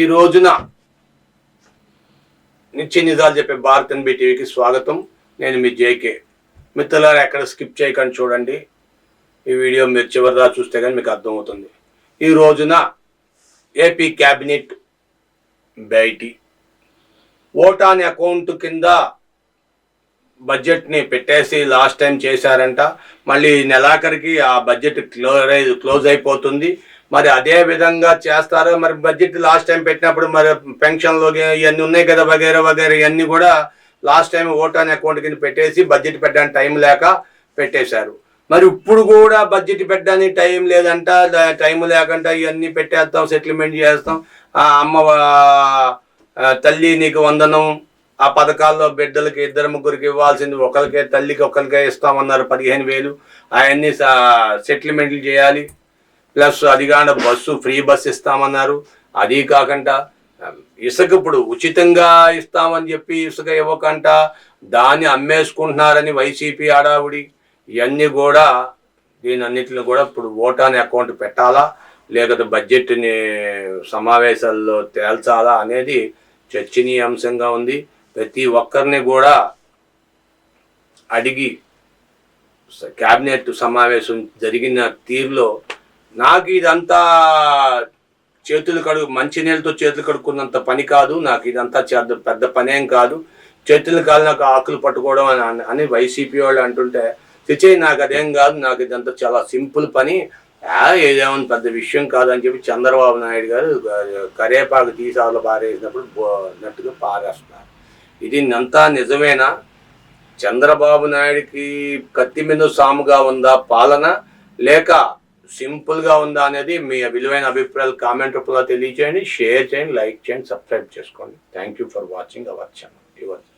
ఈ రోజున నిత్య నిజాలు చెప్పే భారత్ ఎన్బి టీవీకి స్వాగతం. నేను మీ జేకే. మిత్రులారా, ఎక్కడ స్కిప్ చేయకండి, చూడండి. ఈ వీడియో మీరు చివరిదా చూస్తే కానీ మీకు అర్థమవుతుంది. ఈ రోజున ఏపీ క్యాబినెట్ భేటీ ఓటాన్ అకౌంట్ కింద బడ్జెట్ని పెట్టేసి లాస్ట్ టైం చేశారంట. మళ్ళీ నెలాఖరికి ఆ బడ్జెట్ క్లోజ్ అయిపోతుంది. మరి అదే విధంగా చేస్తారో, మరి బడ్జెట్ లాస్ట్ టైం పెట్టినప్పుడు మరి పెన్షన్లు ఇవన్నీ ఉన్నాయి కదా, వగేరా వగేరా, ఇవన్నీ కూడా లాస్ట్ టైం ఓటాన్ అకౌంట్ కింద పెట్టేసి బడ్జెట్ పెట్టడానికి టైం లేక పెట్టేశారు. మరి ఇప్పుడు కూడా బడ్జెట్ పెట్టడానికి టైం లేదంట, టైం లేకుండా ఇవన్నీ పెట్టేస్తాం, సెటిల్మెంట్ చేస్తాం. అమ్మ తల్లి నీకు వందనం, ఆ పథకాల్లో బిడ్డలకి 2-3 ఇవ్వాల్సింది ఒకరికే, తల్లికి ఒకరికే ఇస్తామన్నారు 15,000. అవన్నీ సెటిల్మెంట్లు చేయాలి. ప్లస్ అది కాకుండా ఫ్రీ బస్సు ఇస్తామన్నారు. అది కాకుండా ఇసుక ఇప్పుడు ఉచితంగా ఇస్తామని చెప్పి ఇసుక ఇవ్వకుండా దాన్ని అమ్మేసుకుంటున్నారని వైసీపీ ఆడావుడి. ఇవన్నీ కూడా దీనన్నిటిని కూడా ఇప్పుడు ఓటాన్ అకౌంట్ పెట్టాలా, లేకపోతే బడ్జెట్ని సమావేశాల్లో తేల్చాలా అనేది చర్చనీయాంశంగా ఉంది. ప్రతి ఒక్కరిని కూడా అడిగి క్యాబినెట్ సమావేశం జరిగిన తీరులో నాకు ఇదంతా మంచినీళ్ళతో చేతులు కడుక్కున్నంత పని కాదు, నాకు ఇదంతా పెద్ద పనేం కాదు, చేతులు కాదు నాకు ఆకులు పట్టుకోవడం అని వైసీపీ వాళ్ళు అంటుంటే, చిచేయి నాకు అదేం కాదు, నాకు ఇదంతా చాలా సింపుల్ పని, ఏదేమన్నా పెద్ద విషయం కాదని చెప్పి చంద్రబాబు నాయుడు గారు కరేపాకు తీసాలు పారేసినప్పుడు నట్టుగా పారేస్తున్నారు. ఇది అంతా నిజమేనా? చంద్రబాబు నాయుడికి కత్తి మీద సాముగా ఉందా పాలన, లేక సింపుల్గా ఉందా అనేది మీ విలువైన అభిప్రాయాలు కామెంట్ రూపంలో తెలియజేయండి. షేర్ చేయండి, లైక్ చేయండి, సబ్స్క్రైబ్ చేసుకోండి. Thank you for watching our channel.